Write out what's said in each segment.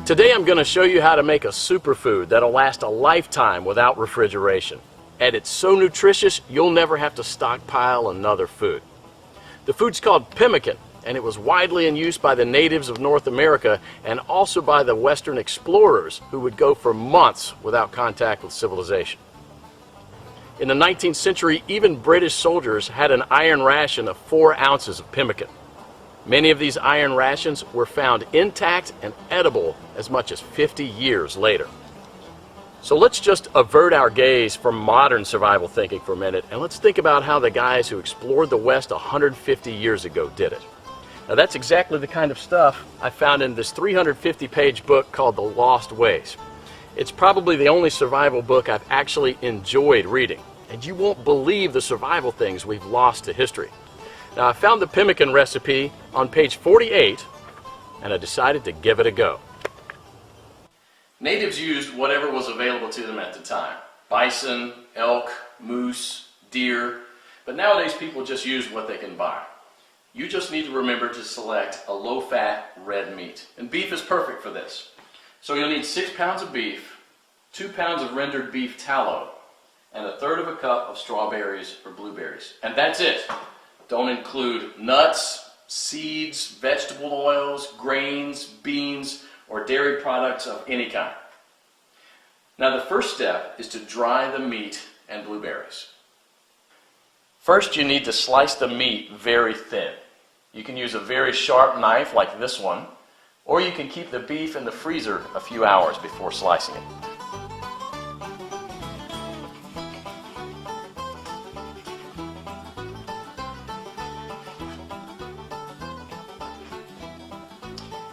Today I'm going to show you how to make a superfood that'll last a lifetime without refrigeration. And it's so nutritious you'll never have to stockpile another food. The food's called Pemmican, and it was widely in use by the natives of North America and also by the Western explorers who would go for months without contact with civilization. In the 19th century, even British soldiers had an iron ration of 4 ounces of pemmican. Many of these iron rations were found intact and edible as much as 50 years later. So let's just avert our gaze from modern survival thinking for a minute, and let's think about how the guys who explored the West 150 years ago did it. Now that's exactly the kind of stuff I found in this 350-page book called The Lost Ways. It's probably the only survival book I've actually enjoyed reading, and you won't believe the survival things we've lost to history. Now I found the pemmican recipe on page 48, and I decided to give it a go. Natives used whatever was available to them at the time. Bison, elk, moose, deer, but nowadays people just use what they can buy. You just need to remember to select a low-fat red meat, and beef is perfect for this. So you'll need 6 pounds of beef, 2 pounds of rendered beef tallow, and 1/3 cup of strawberries or blueberries. And that's it. Don't include nuts, seeds, vegetable oils, grains, beans, or dairy products of any kind. Now the first step is to dry the meat and blueberries. First you need to slice the meat very thin. You can use a very sharp knife like this one, or you can keep the beef in the freezer a few hours before slicing it.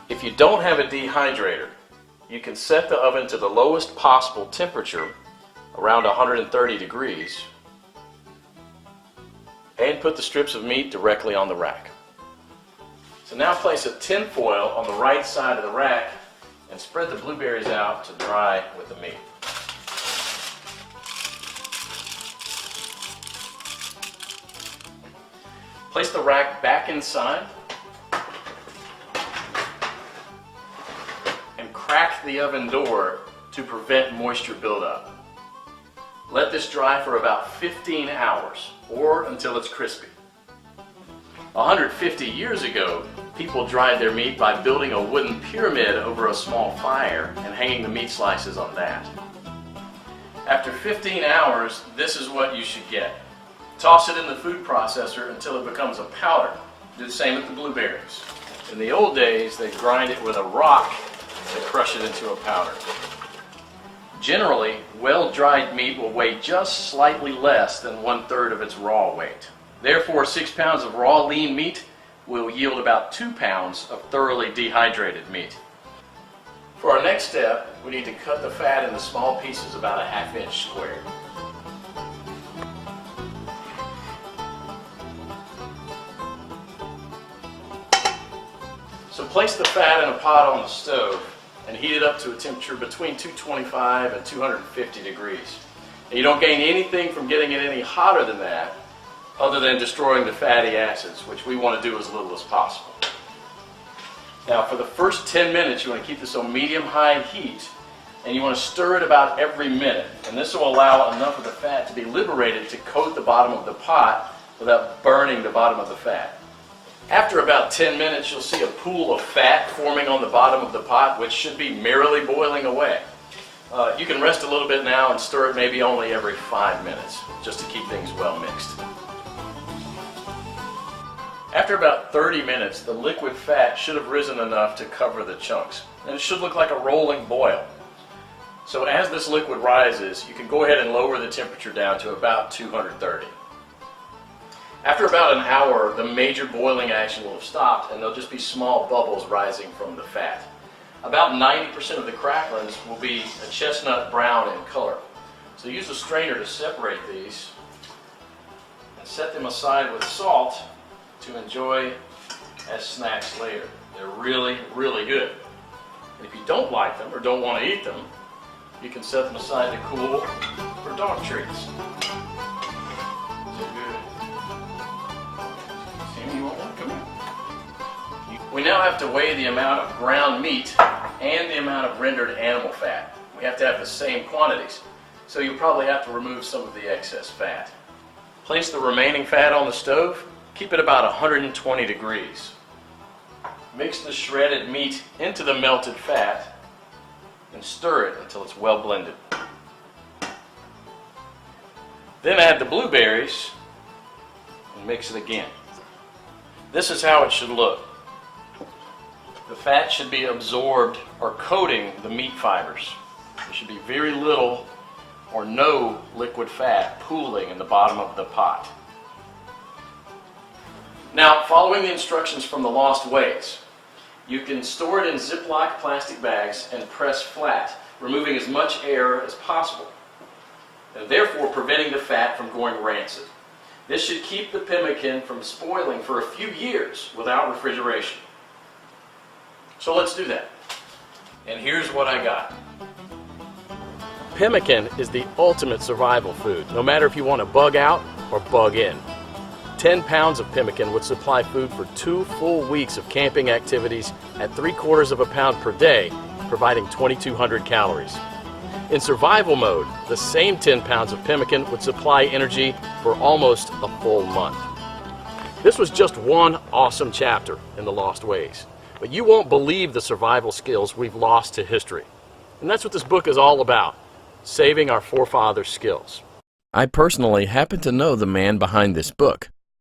If you don't have a dehydrator, you can set the oven to the lowest possible temperature, around 130 degrees, and put the strips of meat directly on the rack. So now place a tin foil on the right side of the rack and spread the blueberries out to dry with the meat. Place the rack back inside and crack the oven door to prevent moisture buildup. Let this dry for about 15 hours or until it's crispy. 150 years ago, people dried their meat by building a wooden pyramid over a small fire and hanging the meat slices on that. After 15 hours, this is what you should get. Toss it in the food processor until it becomes a powder. Do the same with the blueberries. In the old days, they'd grind it with a rock to crush it into a powder. Generally, well-dried meat will weigh just slightly less than 1/3 of its raw weight. Therefore, 6 pounds of raw lean meat will yield about 2 pounds of thoroughly dehydrated meat. For our next step, we need to cut the fat into small pieces about a 1/2 inch square. So place the fat in a pot on the stove and heat it up to a temperature between 225 and 250 degrees. And you don't gain anything from getting it any hotter than that, other than destroying the fatty acids, which we want to do as little as possible. Now for the first 10 minutes you want to keep this on medium-high heat, and you want to stir it about every minute, and this will allow enough of the fat to be liberated to coat the bottom of the pot without burning the bottom of the fat. After about 10 minutes you'll see a pool of fat forming on the bottom of the pot, which should be merrily boiling away. You can rest a little bit now and stir it maybe only every 5 minutes, just to keep things well mixed. After about 30 minutes, the liquid fat should have risen enough to cover the chunks, and it should look like a rolling boil. So as this liquid rises, you can go ahead and lower the temperature down to about 230. After about an hour, the major boiling action will have stopped, and there'll just be small bubbles rising from the fat. About 90% of the cracklings will be a chestnut brown in color. So use a strainer to separate these and set them aside with salt to enjoy as snacks later. They're really, really good. And if you don't like them or don't want to eat them, you can set them aside to cool for dog treats. We now have to weigh the amount of ground meat and the amount of rendered animal fat. We have to have the same quantities, so you'll probably have to remove some of the excess fat. Place the remaining fat on the stove. Keep it about 120 degrees. Mix the shredded meat into the melted fat and stir it until it's well blended. Then add the blueberries and mix it again. This is how it should look. The fat should be absorbed or coating the meat fibers. There should be very little or no liquid fat pooling in the bottom of the pot. Now, following the instructions from the Lost Ways, you can store it in Ziploc plastic bags and press flat, removing as much air as possible, and therefore preventing the fat from going rancid. This should keep the pemmican from spoiling for a few years without refrigeration. So let's do that. And here's what I got. Pemmican is the ultimate survival food, no matter if you want to bug out or bug in. 10 pounds of pemmican would supply food for 2 full weeks of camping activities at 3/4 of a pound per day, providing 2,200 calories. In survival mode, the same 10 pounds of pemmican would supply energy for almost a full month. This was just one awesome chapter in the Lost Ways, but you won't believe the survival skills we've lost to history. And that's what this book is all about, saving our forefathers' skills. I personally happen to know the man behind this book.